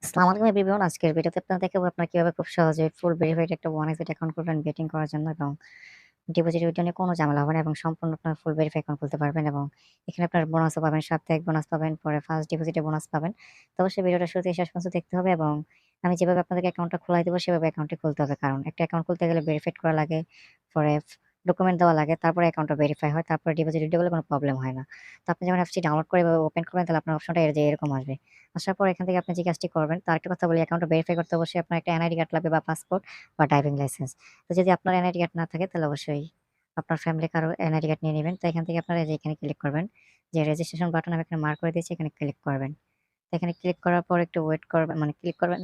আসসালামু আলাইকুম এভরিওয়ান। আজকের ভিডিওতে আপনাদের দেখাবো আপনারা কিভাবে খুব সহজে ফুল ভেরিফাইড একটা ওয়ান এক্সিট অ্যাকাউন্ট করবেন বেটিং করার জন্য এবং ডিপোজিট উইথড্র নিয়ে কোনো ঝামেলা হবে না এবং সম্পূর্ণ আপনার ফুল ভেরিফাই অ্যাকাউন্ট খুলতে পারবেন এবং এখানে আপনার বোনাসও পাবেন, সাপ্তাহিক বোনাস পাবেন, পরে ফার্স্ট ডিপোজিটে বোনাস পাবেন। তো অবশ্যই ভিডিওটা শুরু থেকে শেষ পর্যন্ত দেখতে হবে এবং আমি যেভাবে আপনাদেরকে অ্যাকাউন্টটা খোলাই দেবো সেভাবে অ্যাকাউন্টটি খুলতে হবে। কারণ একটা অ্যাকাউন্ট খুলতে গেলে ভেরিফাইড করা লাগে, পরে ডকুমেন্ট দেওয়া লাগে, তারপরে অ্যাকাউন্টটা ভেরিফাই হয়, তারপরে ডিপোজিট উইথড্র করলে কোনো প্রবলেম হয় না। তো আপনি যখন অ্যাপসটি ডাউনলোড করে এভাবে ওপেন করবেন তাহলে আপনার অপশনটা যে এরকম আসবে। আসার পর এখান থেকে আপনি যে কাজটি করবেন তার একটা কথা বলি, অ্যাকাউন্টটা ভেরিফাই করতে অবশ্যই আপনার একটা এনআইডি কার্ড লাগবে বা পাসপোর্ট বা ড্রাইভিং লাইসেন্স। তো যদি আপনার এনআইডি কার্ড না থাকে তাহলে অবশ্যই আপনার ফ্যামিলি কারো এনআইডি কার্ড নিয়ে নিবেন। তো এখান থেকে আপনারা যে এখানে ক্লিক করবেন, যে রেজিস্ট্রেশন বাটন আমি এখানে মার্ক করে দিয়েছি, এখানে ক্লিক করবেন। তো এখানে ক্লিক করার পর একটু ওয়েট করবেন, মানে ক্লিক করবেন,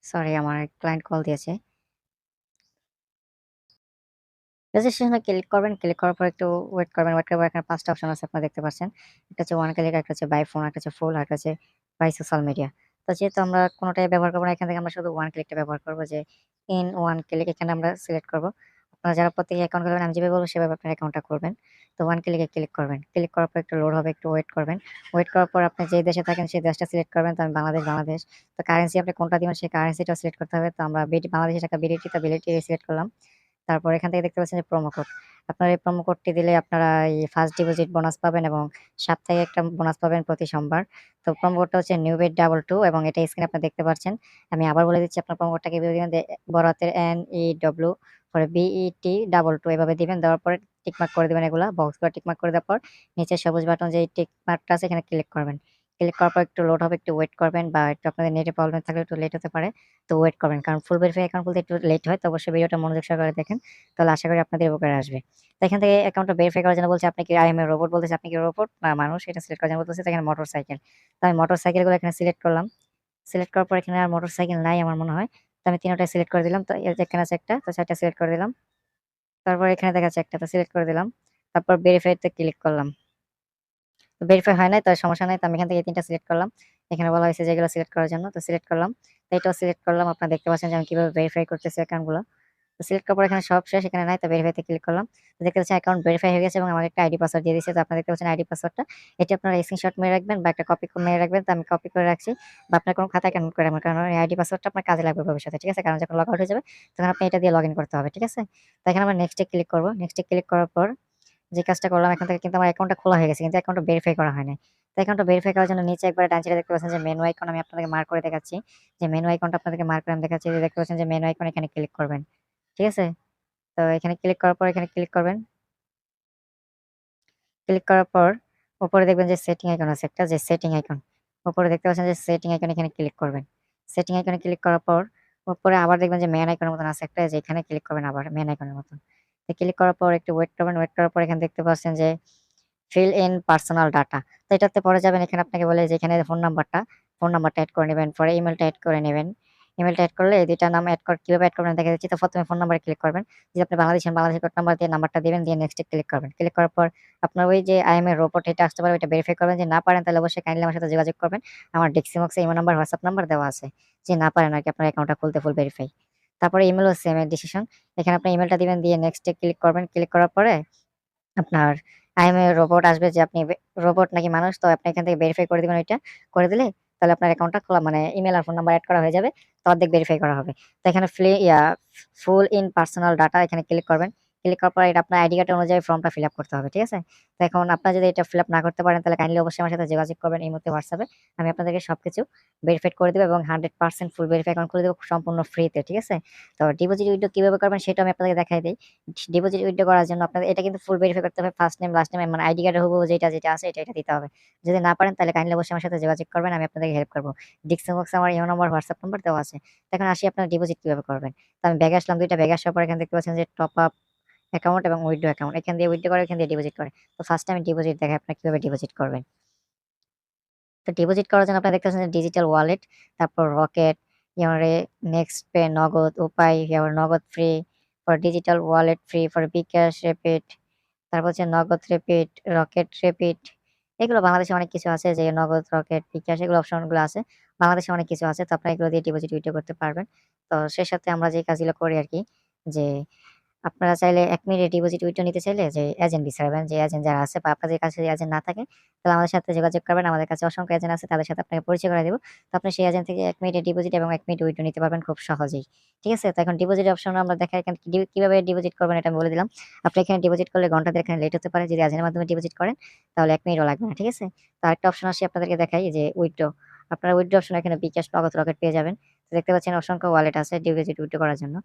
সরি আমার ক্লায়েন্ট কল দিয়েছে। রেজিস্ট্রেশনে ক্লিক করবেন, ক্লিক করার পর একটু ওয়েট করবেন, ওয়েট করার পর এখানে ৫ টা অপশন আছে আপনারা দেখতে পাচ্ছেন। একটা হচ্ছে ওয়ান ক্লিক, একটা হচ্ছে বাই ফোন, একটা হচ্ছে ফুল, আরেকটা হচ্ছে বাই সোশ্যাল মিডিয়া। তো যেহেতু আমরা কোনটাই ব্যবহার করব না, এখান থেকে আমরা শুধু ওয়ান ক্লিকটা ব্যবহার করব, যে ইন ওয়ান ক্লিক এখানে আমরা সিলেক্ট করব। আপনারা যারা প্রত্যেকে অ্যাকাউন্ট খুলবেন আমি যেভাবে বলব সেভাবে আপনার অ্যাকাউন্টটা করবেন। তো ওয়ান ক্লিকে ক্লিক করবেন। ক্লিক করার পর একটু লোড হবে, একটু ওয়েট করবেন। ওয়েট করার পর আপনি যে দেশে থাকেন সেই দেশটা সিলেক্ট করবেন। তো আমি বাংলাদেশ। তো কারেন্সি আপনি কোনটা দিবেন সেই কারেন্সিটাও সিলেক্ট করতে হবে। তো আমরা বাংলাদেশী টাকা বিডিটি, তো বিডিটি সিলেক্ট করলাম। তারপর এখান থেকে দেখতে পাচ্ছেন যে প্রোমো কোড। আপনারা এই প্রোমো কোডটি দিলে আপনারা এই ফার্স্ট ডিপোজিট বোনাস পাবেন এবং সাপ্তাহিক একটা বোনাস পাবেন প্রতি সোমবার। তো প্রোমো কোডটা হচ্ছে NEWBET22 এবং এটা স্ক্রিনে আপনারা দেখতে পাচ্ছেন। আমি আবার বলে দিচ্ছি, আপনার প্রোমো কোডটা কিভাবে দিবেন, বড় হাতের NEW পরে BET22 এভাবে দিবেন। দেওয়ার পরে টিক মার্ক করে দিবেন, এগুলা বক্সগুলো টিক মার্ক করে দেওয়ার পর নিচে সবুজ বাটন যে টিক মার্কটা আছে এখানে ক্লিক করবেন। ক্লিক করার পর একটু লোড হবে, একটু ওয়েট করবেন বা একটু আপনাদের নেটে প্রবলেম থাকলে একটু লেট হতে পারে। তো ওয়েট করবেন। কারণ ফুল ভেরিফাই অ্যাকাউন্ট খুলতে একটু লেট হয়। তো অবশ্যই ভিডিওটা মনোযোগ সহকারে দেখেন। তাহলে আশা করি আপনাদের উপকারে আসবে। তো এখান থেকে অ্যাকাউন্টটা ভেরিফাই করার জন্য বলছে আপনি কি আই এম এ রোবট, বলতেছে আপনি কি রোবট না মানুষ, এটা সিলেক্ট করার জন্য বলতেছে। তো এখানে মোটরসাইকেল। তো আমি মোটরসাইকেলগুলো এখানে সিলেক্ট করলাম। সিলেক্ট করার পর এখানে আর মোটরসাইকেল নাই আমার মনে হয়। তো আমি ৩ টাই সিলেক্ট করে দিলাম। তো এখানে আছে একটা, তো ৪ টা সিলেক্ট করে দিলাম। তারপর এখানে দেখা যাচ্ছে একটা, তো সিলেক্ট করে দিলাম। তারপর ভেরিফাই তে ক্লিক করলাম। তো ভেরিফাই হয় নাই, তো সমস্যা নাই। তো আমি এখান থেকে এই ৩ টা সিলেক্ট করলাম। এখানে বলা হয়েছে যে এগুলো সিলেক্ট করার জন্য। তো সিলেক্ট করলাম। তো এটাও সিলেক্ট করলাম। আপনারা দেখতে পাচ্ছেন যে আমি কিভাবে ভেরিফাই করতেছি অ্যাকাউন্টগুলো। তো সিলেক্ট করার পর এখানে সব শেষ, এখানে নাই। তো ভেরিফাই তে ক্লিক করলাম। তো দেখতে পাচ্ছেন অ্যাকাউন্ট ভেরিফাই হয়ে গেছে এবং আমাকে একটা আইডি পাসওয়ার্ড দিয়ে দিয়েছে। তো আপনারা দেখতে পাচ্ছেন আইডি পাসওয়ার্ডটা। এটি আপনারা স্ক্রিনশট মেরে রাখবেন বা একটা কপি মেরে রাখবেন। তো আমি কপি করে রাখছি বা আপনার কোনো খাতায় নোট করে রাখবেন। কারণ এই আইডি পাসওয়ার্ডটা আপনার কাজে লাগবে ভবিষ্যতে। ঠিক আছে? কারণ যখন লগ আউট হয়ে যাবে তখন আপনি এটা দিয়ে লগইন করতে হবে। ঠিক আছে? তো এখানে আমরা নেক্সট এ ক্লিক করব। নেক্সট এ ক্লিক করার পর যে কাজটা করলাম, এখান থেকে কিন্তু আমার অ্যাকাউন্টটা খোলা হয়ে গেছে। কিন্তু অ্যাকাউন্টটা ভেরিফাই করা হয় নাই। তো অ্যাকাউন্টটা ভেরিফাই করার জন্য নিচে একবারে ডান সাইডে দেখতে পাচ্ছেন যে মেনু আইকন, আমি আপনাদেরকে মার্ক করে দেখাচ্ছি। যে মেনু আইকনটা আপনাদেরকে মার্ক করে আমি দেখাচ্ছি। যে দেখতে পাচ্ছেন যে মেনু আইকন, এখানে ক্লিক করবেন। ঠিক আছে? তো এখানে ক্লিক করার পর এখানে ক্লিক করবেন। ক্লিক করার পর উপরে দেখবেন যে সেটিং আইকন আছে একটা, যে সেটিং আইকন। উপরে দেখতে পাচ্ছেন যে সেটিং আইকন, এখানে ক্লিক করবেন। সেটিং আইকনে ক্লিক করার পর উপরে আবার দেখবেন যে মেইন আইকনের মতন আছে একটা, যে এখানে ক্লিক করবেন আবার মেইন আইকনের মতন। তো ক্লিক করার পর একটু ওয়েট করবেন। ওয়েট করার পর এখানে দেখতে পাচ্ছেন যে ফিল ইন পার্সোনাল ডাটা। তো এটাতে পরে যাবেন, এখানে আপনাকে বলে যে এখানে ফোন নাম্বারটা এড করে নিবেন, পরে ইমেইলটা এড করে নিবেন। ইমেইলটা এড করলে এই ২ টা নাম এড কিভাবে এড করবেন দেখা যাচ্ছে। তো ১ম এ ফোন নাম্বারে ক্লিক করবেন। যদি আপনি বাংলাদেশের কোড নাম্বার দিয়ে নাম্বারটা দিবেন, দিয়ে নেক্সট এ ক্লিক করবেন। ক্লিক করার পর আপনার ওই যে আই এম এ রোবট এটা আসতে পারে, ওইটা ভেরিফাই করবেন। যদি না পারেন তাহলে অবশ্যই কাইন্ডলি আমার সাথে যোগাযোগ করবেন। আমার ডেস্ক্রিপশনে ইমো নাম্বার, হোয়াটসঅ্যাপ নাম্বার দেওয়া আছে। যদি না পারেন আরকি আপনার অ্যাকাউন্টটা খুলতে ফুল ভেরিফাই। তারপরে ইমেইলও সেম ডিসিশন। এখানে আপনি ইমেইলটা দিবেন, দিয়ে নেক্সট এ ক্লিক করবেন। ক্লিক করার পরে আপনার আই এম এ রোবট আসবে, যে আপনি রোবট নাকি মানুষ, তো আপনি এখান থেকে ভেরিফাই করে দিবেন ওইটা। করে দিলে তাহলে আপনার অ্যাকাউন্টটা খোলা, মানে ইমেইল আর ফোন নাম্বার এড করা হয়ে যাবে। তো অর্ধেক ভেরিফাই করা হবে। তো এখানে ফুল ইন পার্সোনাল ডাটা এখানে ক্লিক করবেন। ক্লিক করার পর এটা আপনার আইডি কার্ড অনুযায়ী ফর্মটা ফিল আপ করতে হবে। ঠিক আছে? তো এখন আপনারা যদি এটা ফিল আপ না করতে পারেন তাহলে কাইন্ডলি অবশ্যই আমার সাথে যোগাযোগ করবেন এই মুহূর্তে হোয়াটসঅ্যাপে। আমি আপনাদেরকে সবকিছু ভেরিফাইড করে দিব এবং 100% ফুল ভেরিফাই অ্যাকাউন্ট খুলে দেব সম্পূর্ণ ফ্রিতে। ঠিক আছে? তো ডিপোজিট উইথড্র কিভাবে করবেন সেটাও আমি আপনাদেরকে দেখাই দেই। ডিপোজিট উইথড্র করার জন্য আপনাদের এটা কিন্তু ফুল ভেরিফাই করতে হবে। ফার্স্ট নেম, লাস্ট নেম, মানে আইডি কার্ডের হুবহু যেটা আছে এটা দিতে হবে। যদি না পারেন তাহলে কাইন্ডলি অবশ্যই আমার সাথে যোগাযোগ করবেন। আমি আপনাদেরকে হেল্প করব। ডিসক্রিপশন বক্সে আমার ইমো নাম্বার, হোয়াটসঅ্যাপ নাম্বার দেওয়া আছে। তো এখন আসি আপনারা ডিপোজিট কিভাবে করবেন। তো আমি ব্যাকে আসলাম, ২ টা ব্যাকে আসার পর এখানে দেখতে পাচ্ছেন যে টপ আপ অ্যাকাউন্ট এবং উইথড্র অ্যাকাউন্ট। এখান দিয়ে উইথড্র করে, এখান দিয়ে ডিপোজিট করে। তো ফার্স্ট এ আমি ডিপোজিট দেখাই আপনারা কিভাবে ডিপোজিট করবেন। তো ডিপোজিট করার জন্য আপনারা দেখতে পাচ্ছেন যে ডিজিটাল ওয়ালেট, তারপর রকেট, ইয়ারে next pay, Nagad, Upay, Nagad free, for digital wallet free, for bKash, rapid, তারপর হচ্ছে নগদ রেপিড, রকেট রেপিড। এগুলো বাংলাদেশে অনেক কিছু আছে, যে নগদ, রকেট, বিকাশ, এগুলো অপশনগুলো আছে। বাংলাদেশে অনেক কিছু আছে। তো আপনারা এগুলো দিয়ে ডিপোজিট উইথড্র করতে পারবেন। তো সেই সাথে আমরা যে কাজগুলো করি আরকি, যে আপনারা চাইলে ১ মিনিটের ডিপোজিট উইথড্র নিতে চাইলে যে এজেন্ট বিচারবেন, যে এজেন্ট যারা আছে বা আপনাদের কাছে যে এজেন্ট না থাকে, তাহলে আমাদের সাথে যোগাযোগ করবেন। আমাদের কাছে অসংখ্য এজেন্ট আছে, তাদের সাথে আপনাকে পরিচয় করায় দিব। তো আপনি সেই এজেন্ট থেকে ১ মিনিটের ডিপোজিট এবং ১ মিনিট উইথড্র নিতে পারবেন খুব সহজেই। ঠিক আছে? তো এখন ডিপোজিট অপশন আমরা দেখাই, এখানে কিভাবে ডিপোজিট করবেন এটা আমি বলে দিলাম। আপনি এখানে ডিপোজিট করলে ঘন্টা দেড় এখানে লেট হতে পারে। যদি এজেন্টের মাধ্যমে ডিপোজিট করেন তাহলে ১ মিনিটও লাগবে না। ঠিক আছে? তো আরেকটা অপশন আসি আপনাদেরকে দেখাই, যে উইথড্র। আপনারা উইথড্র অপশন এখানে বিকাশ, নগদ, রকেট পেয়ে যাবেন। তো দেখতে পাচ্ছেন অসংখ্য ওয়ালেট আছে ডিপোজিট উইথড্র করার জন্য।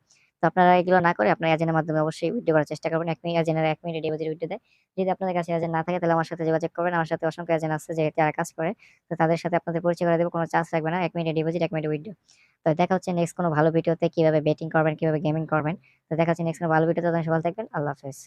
তো আপনারা এগুলো না করে আপনার এজেন্টের মাধ্যমে অবশ্যই উইথড্র করার চেষ্টা করবেন। ১ মিনিট এজেন্টরা ১ মিনিটে ডিপোজিট উইথড্র দেয়। যদি আপনাদের কাছে এজেন্ট না থাকে তাহলে আমার সাথে যোগাযোগ করবেন। আমার সাথে অসংখ্য এজেন্ট আছে যে যারা কাজ করে। তো তাদের সাথে আপনাদের পরিচয় করে দেব। কোনো চার্জ লাগবে না। ১ মিনিটে ডিপোজিট, ১ মিনিটে উইথড্র। তো দেখা হচ্ছে নেক্সট কোনো ভালো ভিডিওতে, কিভাবে বেটিং করবেন, কিভাবে গেমিং করবেন। তো দেখা হচ্ছে নেক্সট কোনো ভালো ভিডিওতে। ততক্ষণ সবাই ভালো থাকবেন। আল্লাহ হাফেজ।